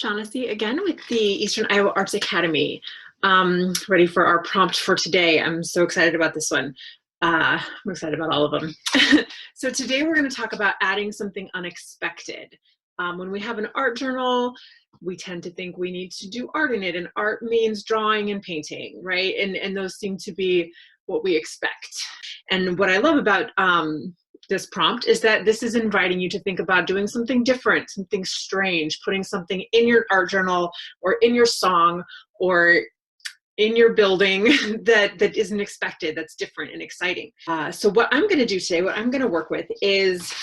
Shawnacy again with the Eastern Iowa Arts Academy. Ready for our prompt for today. I'm so excited about this one. I'm excited about all of them. So today we're going to talk about adding something unexpected. When we have an art journal, we tend to think we need to do art in it, and art means drawing and painting, right? And those seem to be what we expect. And what I love about this prompt is that this is inviting you to think about doing something different, something strange, putting something in your art journal or in your song or in your building that isn't expected, that's different and exciting. So what I'm going to do today, what I'm going to work with is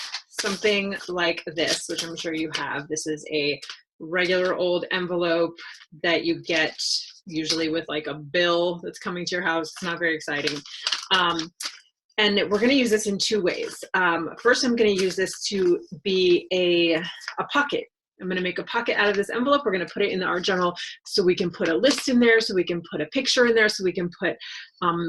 something like this, which I'm sure you have. This is a regular old envelope that you get usually with like a bill that's coming to your house. It's not very exciting. And we're going to use this in two ways. First, I'm going to use this to be a pocket. I'm going to make a pocket out of this envelope. We're going to put it in the art journal so we can put a list in there, so we can put a picture in there, so we can put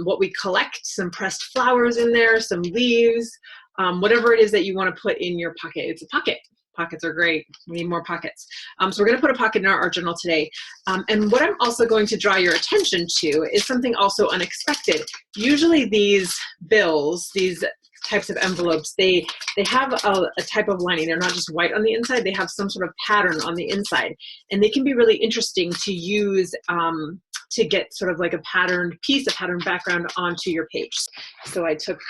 what we collect, some pressed flowers in there, some leaves, whatever it is that you want to put in your pocket. It's a pocket. Pockets are great. We need more pockets. So we're going to put a pocket in our art journal today. And what I'm also going to draw your attention to is something also unexpected. Usually these bills, these types of envelopes, they have a type of lining. They're not just white on the inside. They have some sort of pattern on the inside. And they can be really interesting to use to get sort of like a patterned piece, a patterned background onto your page. So I took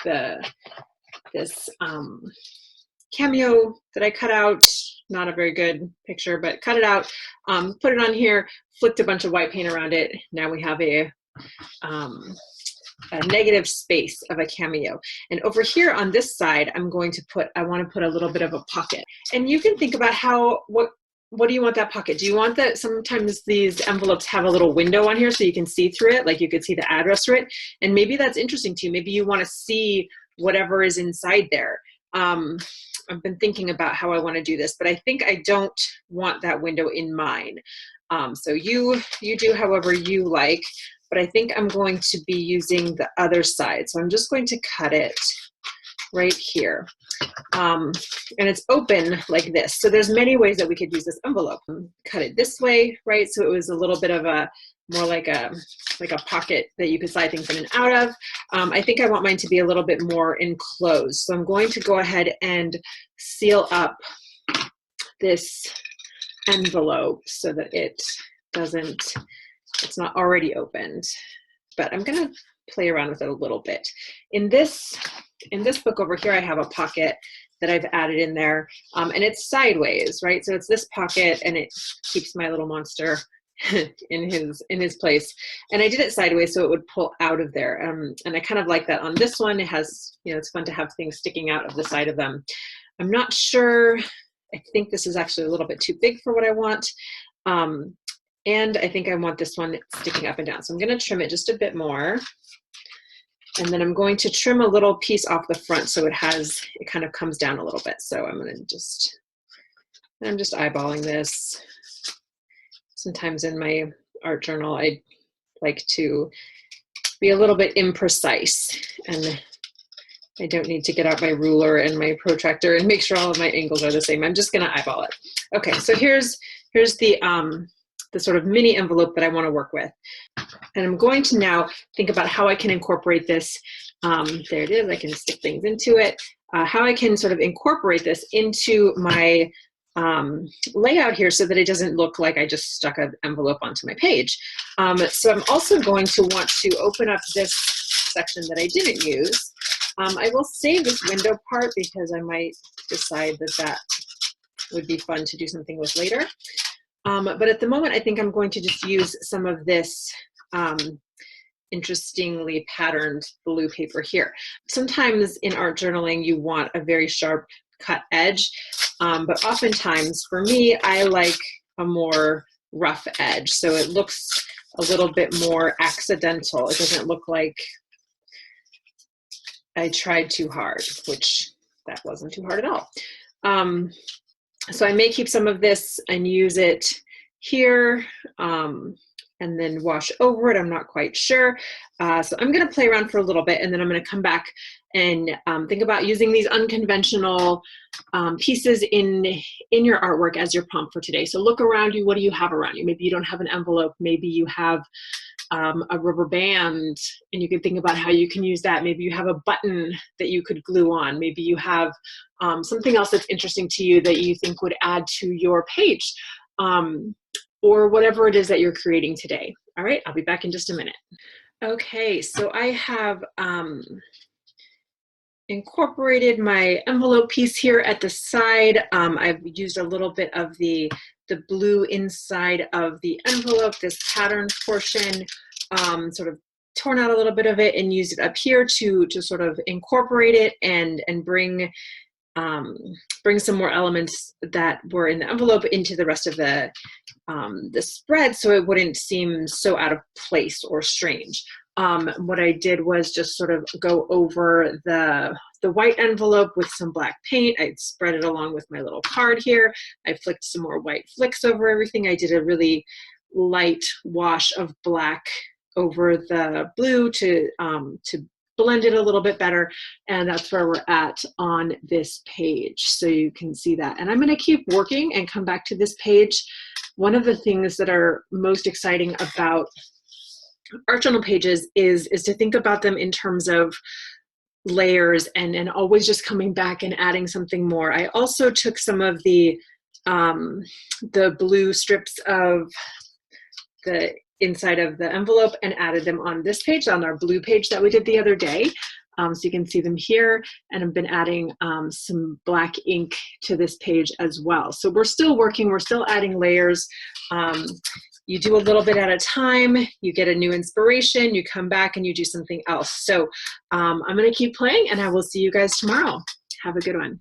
this cameo that I cut out, not a very good picture, but cut it out, put it on here, flicked a bunch of white paint around it. Now we have a negative space of a cameo. And over here on this side, I want to put a little bit of a pocket. And you can think about what do you want that pocket? Do you want that? Sometimes these envelopes have a little window on here so you can see through it, like you could see the address through it. And maybe that's interesting to you. Maybe you want to see whatever is inside there. I've been thinking about how I want to do this, but I think I don't want that window in mine. So you do however you like, but I think I'm going to be using the other side. So I'm just going to cut it right here. And it's open like this. So there's many ways that we could use this envelope. Cut it this way, right? So it was a little bit of more like a pocket that you could slide things in and out of. I think I want mine to be a little bit more enclosed. So I'm going to go ahead and seal up this envelope so that it's not already opened. But I'm going to play around with it a little bit. In this book over here, I have a pocket that I've added in there, and it's sideways, right? So it's this pocket, and it keeps my little monster in his place. And I did it sideways so it would pull out of there. And I kind of like that on this one. It has, it's fun to have things sticking out of the side of them. I'm not sure. I think this is actually a little bit too big for what I want. And I think I want this one sticking up and down. So I'm going to trim it just a bit more. And then I'm going to trim a little piece off the front so it kind of comes down a little bit. So I'm just eyeballing this. Sometimes in my art journal, I like to be a little bit imprecise, and I don't need to get out my ruler and my protractor and make sure all of my angles are the same. I'm just going to eyeball it. Okay, so here's the sort of mini envelope that I want to work with. And I'm going to now think about how I can incorporate this. There it is. I can stick things into it. How I can sort of incorporate this into my layout here so that it doesn't look like I just stuck an envelope onto my page. So I'm also going to want to open up this section that I didn't use. I will save this window part because I might decide that would be fun to do something with later. But at the moment, I think I'm going to just use some of this interestingly patterned blue paper here. Sometimes in art journaling, you want a very sharp cut edge, but oftentimes for me, I like a more rough edge. So it looks a little bit more accidental. It doesn't look like I tried too hard, which that wasn't too hard at all. So I may keep some of this and use it here and then wash over it. I'm not quite sure. So I'm going to play around for a little bit, and then I'm going to come back and think about using these unconventional pieces in your artwork as your prompt for today. So look around you. What do you have around you? Maybe you don't have an envelope. Maybe you have a rubber band, and you could think about how you can use that. Maybe you have a button that you could glue on. Maybe you have something else that's interesting to you that you think would add to your page, or whatever it is that you're creating today. All right, I'll be back in just a minute. Okay, so I have incorporated my envelope piece here at the side. I've used a little bit of the blue inside of the envelope, this pattern portion, sort of torn out a little bit of it and used it up here to sort of incorporate it and bring some more elements that were in the envelope into the rest of the spread, so it wouldn't seem so out of place or strange. What I did was just sort of go over the white envelope with some black paint. I spread it along with my little card here. I flicked some more white flicks over everything. I did a really light wash of black over the blue to blend it a little bit better, and that's where we're at on this page. So you can see that, and I'm going to keep working and come back to this page. One of the things that are most exciting about art journal pages is to think about them in terms of layers and always just coming back and adding something more. I also took some of the blue strips of the inside of the envelope and added them on this page, on our blue page that we did the other day. So you can see them here, and I've been adding some black ink to this page as well. So we're still working, we're still adding layers. You do a little bit at a time, you get a new inspiration, you come back and you do something else. So I'm gonna keep playing, and I will see you guys tomorrow. Have a good one.